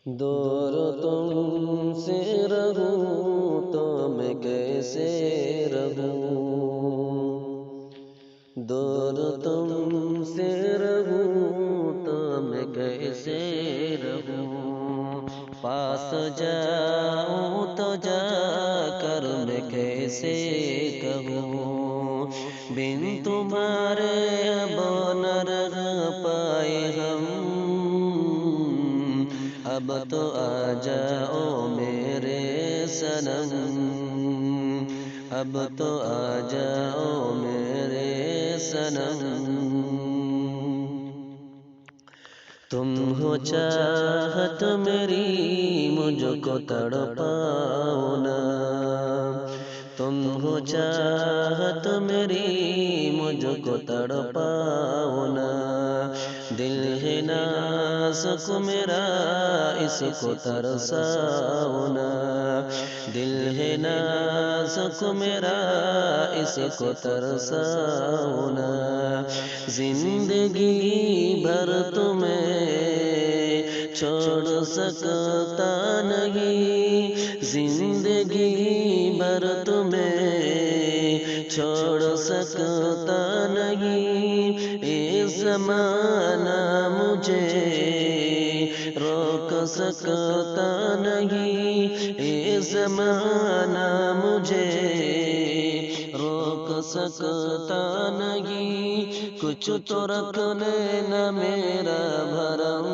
دور تم سے رہوں تو میں کیسے رہوں، دور تم سے رہوں تو میں کیسے رہوں، پاس جاؤں تو جا کر میں کیسے کہوں، بن تمہارے اب نہ رہ پائے ہم، اب تو آ جاؤ میرے صنم، اب تو آ جاؤ میرے صنم، تم ہو چاہت میری مجھ کو تڑپاؤ نا، تم ہو چاہت میری مجھ کو تڑپاؤ نا، دل ہے نازک میرا اس کو ترساؤ نا، دل ہے نازک میرا اس کو ترساؤ نا، زندگی بھر تمہیں چھوڑ سکتا نہیں، زندگی بھر تمہیں چھوڑ سکتا نہیں، اے زمانہ مجھے روک سکتا نہیں، اے زمانہ مجھے روک سکتا نہیں، کچھ تو رکھ لینا میرا بھرم،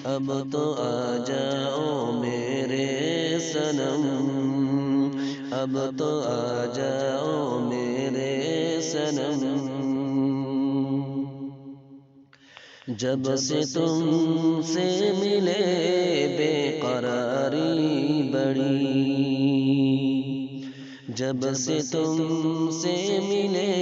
اب تو آ جاؤ میرے صنم، اب تو آ جاؤ میرے صنم، جب سے تم سے ملے بے قراری بڑی، جب سے تم سے ملے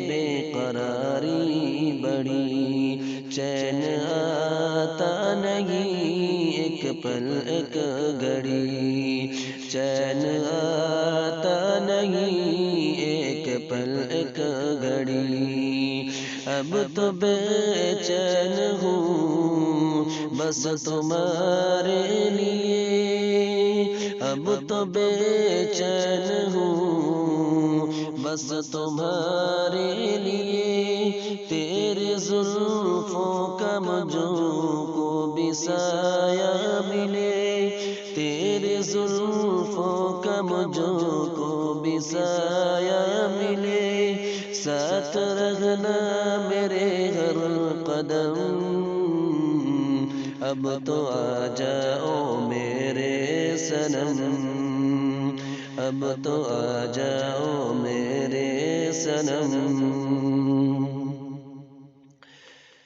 بے قراری بڑی، چین آتا نہیں ایک پل ایک گھڑی، چین آتا نہیں ایک پل ایک گھڑی، اب تو بے چین ہوں بس تمہارے لیے، اب تو بے چین ہوں بس تمہارے لیے، تیرے زلفوں کا مجھ کو بھی سایہ ملے، تیرے زلفوں کا مجھ کو بھی سایہ ملے، ساتھ رہنا میرے ہر قدم، اب تو آ جاؤ میرے صنم، اب تو آ جاؤ میرے صنم،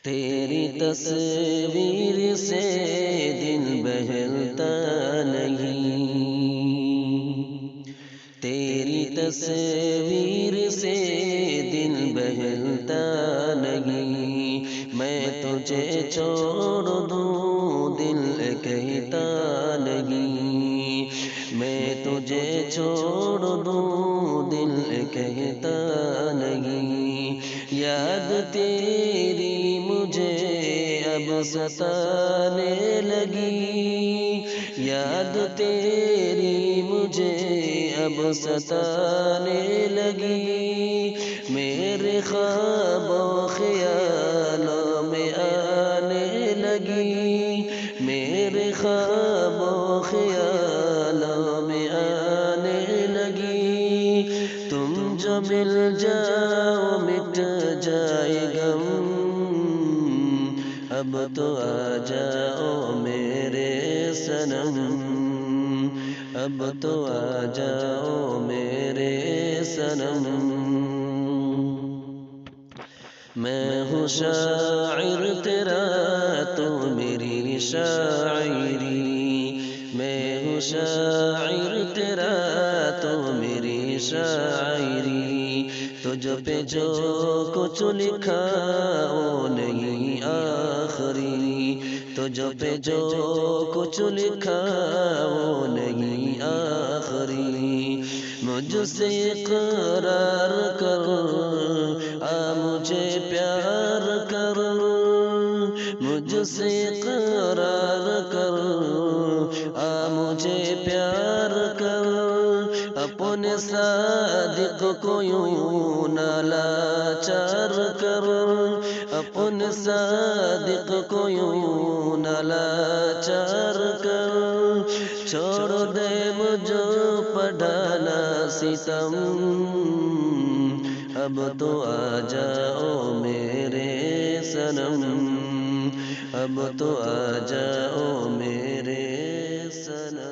تیری تصویر سے دل بہلتا نہیں، تیری تصویر سے دل بہلتا نہیں، میں تجھے چھوڑ دوں دل کہتا نہیں، میں تجھے چھوڑ دوں دل کہتا نہیں، یاد تیری مجھے اب ستانے لگی، یاد تیری مجھے اب ستانے لگی، میرے خواب و خیالوں میں آنے لگی، میرے خواب و خیالوں میں آنے لگی، تم جو مل جاؤ مٹ جائے غم، اب تو آ جاؤ میرے صنم، اب تو آ جاؤ میرے صنم، میں ہوں شاعر تیرا تو میری شاعری، میں ہوں شاعر تیرا تو میری شاعری، تجھ پہ جو کچھ لکھا وہ نہیں آخری، تجھ پہ جو کچھ لکھا وہ نہیں آخری، مجھ سے اقرار کر آ مجھے پیار کر، مجھ سے قرار کر، مجھے پیار کر، اپنے صادق کو یوں نہ لاچار کر، اپنے صادق کو یوں نہ لاچار کر، چھوڑ دے مجھ پر ڈالا ستم، اب تو آ جاؤ میرے صنم، اب تو آ جاؤ میرے صنم۔